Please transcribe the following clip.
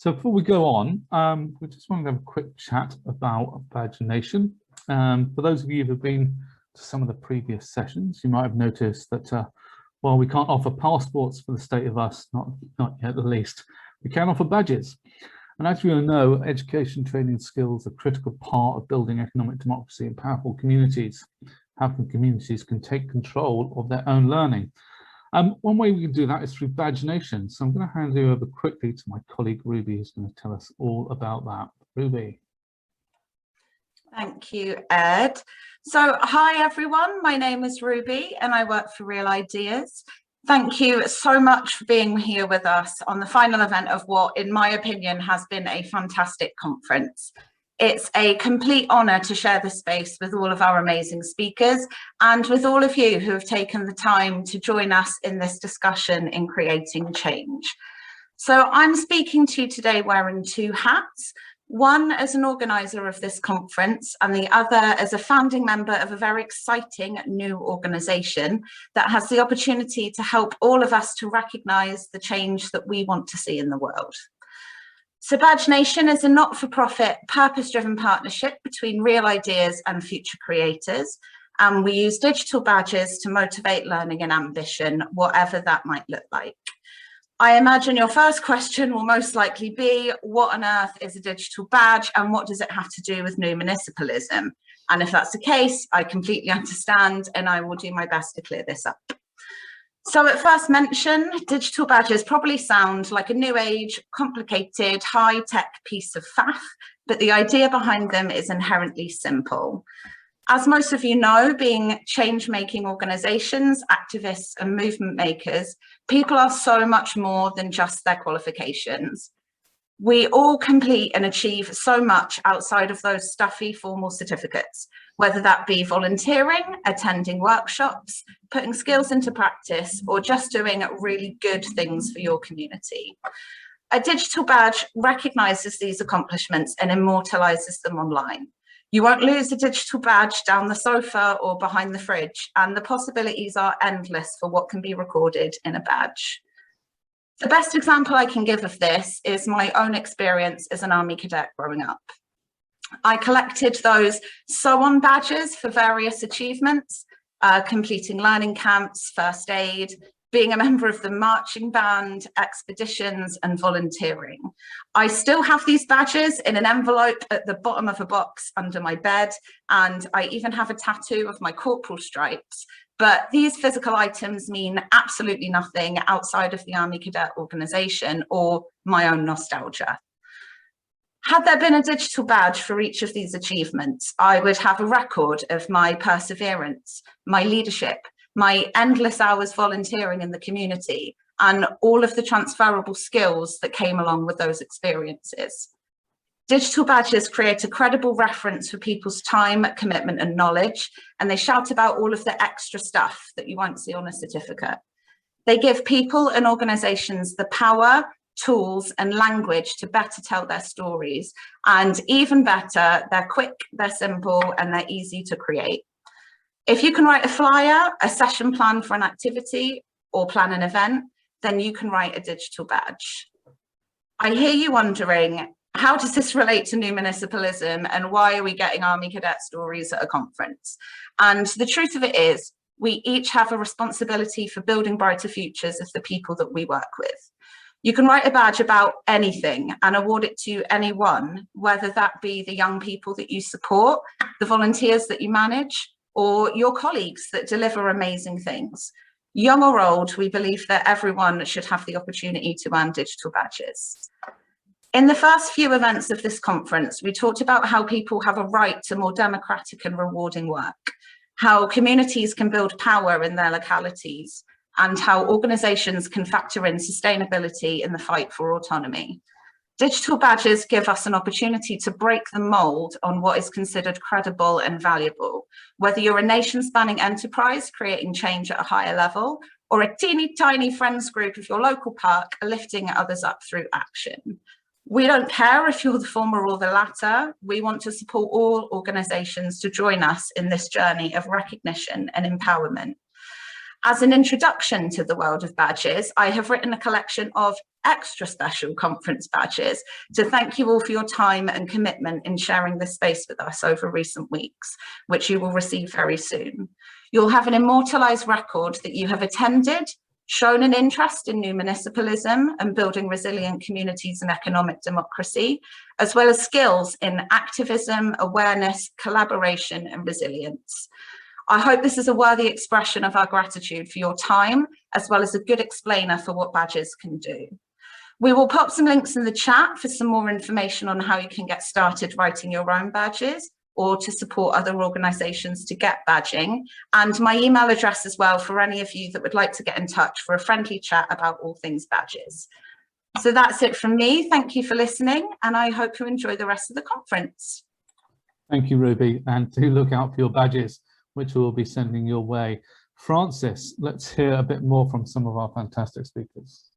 So before we go on, we just want to have a quick chat about pagination. For those of you who've been to some of the previous sessions, you might have noticed that while we can't offer passports for the state of us, not yet at least, we can offer badges. And as we all know, education, training skills are a critical part of building economic democracy and powerful communities. How communities can take control of their own learning. One way we can do that is through pagination. So I'm going to hand you over quickly to my colleague Ruby, who's going to tell us all about that. Ruby. Thank you, Ed. So hi everyone, my name is Ruby and I work for Real Ideas. Thank you so much for being here with us on the final event of what, in my opinion, has been a fantastic conference. It's a complete honour to share this space with all of our amazing speakers and with all of you who have taken the time to join us in this discussion in creating change. So I'm speaking to you today wearing two hats, one as an organiser of this conference and the other as a founding member of a very exciting new organisation that has the opportunity to help all of us to recognise the change that we want to see in the world. So Badge Nation is a not-for-profit, purpose-driven partnership between Real Ideas and future creators, and we use digital badges to motivate learning and ambition, whatever that might look like. I imagine your first question will most likely be, what on earth is a digital badge and what does it have to do with new municipalism? And if that's the case, I completely understand and I will do my best to clear this up. So at first mention, digital badges probably sound like a new age, complicated, high-tech piece of faff, but the idea behind them is inherently simple. As most of you know, being change-making organisations, activists and movement makers, people are so much more than just their qualifications. We all complete and achieve so much outside of those stuffy formal certificates, whether that be volunteering, attending workshops, putting skills into practice, or just doing really good things for your community. A digital badge recognises these accomplishments and immortalises them online. You won't lose a digital badge down the sofa or behind the fridge, and the possibilities are endless for what can be recorded in a badge. The best example I can give of this is my own experience as an Army cadet growing up. I collected those sew-on badges for various achievements, completing learning camps, first aid, being a member of the marching band, expeditions and volunteering. I still have these badges in an envelope at the bottom of a box under my bed, and I even have a tattoo of my corporal stripes. But these physical items mean absolutely nothing outside of the Army Cadet organisation or my own nostalgia. Had there been a digital badge for each of these achievements, I would have a record of my perseverance, my leadership, my endless hours volunteering in the community, and all of the transferable skills that came along with those experiences. Digital badges create a credible reference for people's time, commitment and knowledge, and they shout about all of the extra stuff that you won't see on a certificate. They give people and organisations the power, tools and language to better tell their stories, and even better, they're quick, they're simple and they're easy to create. If you can write a flyer, a session plan for an activity or plan an event, then you can write a digital badge. I hear you wondering, how does this relate to new municipalism and why are we getting Army Cadet stories at a conference? And the truth of it is, we each have a responsibility for building brighter futures of the people that we work with. You can write a badge about anything and award it to anyone, whether that be the young people that you support, the volunteers that you manage, or your colleagues that deliver amazing things. Young or old, we believe that everyone should have the opportunity to earn digital badges. In the first few events of this conference, we talked about how people have a right to more democratic and rewarding work, how communities can build power in their localities, and how organisations can factor in sustainability in the fight for autonomy. Digital badges give us an opportunity to break the mould on what is considered credible and valuable, whether you're a nation-spanning enterprise creating change at a higher level, or a teeny tiny friends group of your local park lifting others up through action. We don't care if you're the former or the latter. We want to support all organisations to join us in this journey of recognition and empowerment. As an introduction to the world of badges, I have written a collection of extra special conference badges to thank you all for your time and commitment in sharing this space with us over recent weeks, which you will receive very soon. You'll have an immortalised record that you have attended, shown an interest in new municipalism and building resilient communities and economic democracy, as well as skills in activism, awareness, collaboration and resilience. I hope this is a worthy expression of our gratitude for your time, as well as a good explainer for what badges can do. We will pop some links in the chat for some more information on how you can get started writing your own badges or to support other organisations to get badging, and my email address as well for any of you that would like to get in touch for a friendly chat about all things badges. So that's it from me. Thank you for listening, and I hope you enjoy the rest of the conference. Thank you, Ruby, and do look out for your badges, which we'll be sending your way. Frances, let's hear a bit more from some of our fantastic speakers.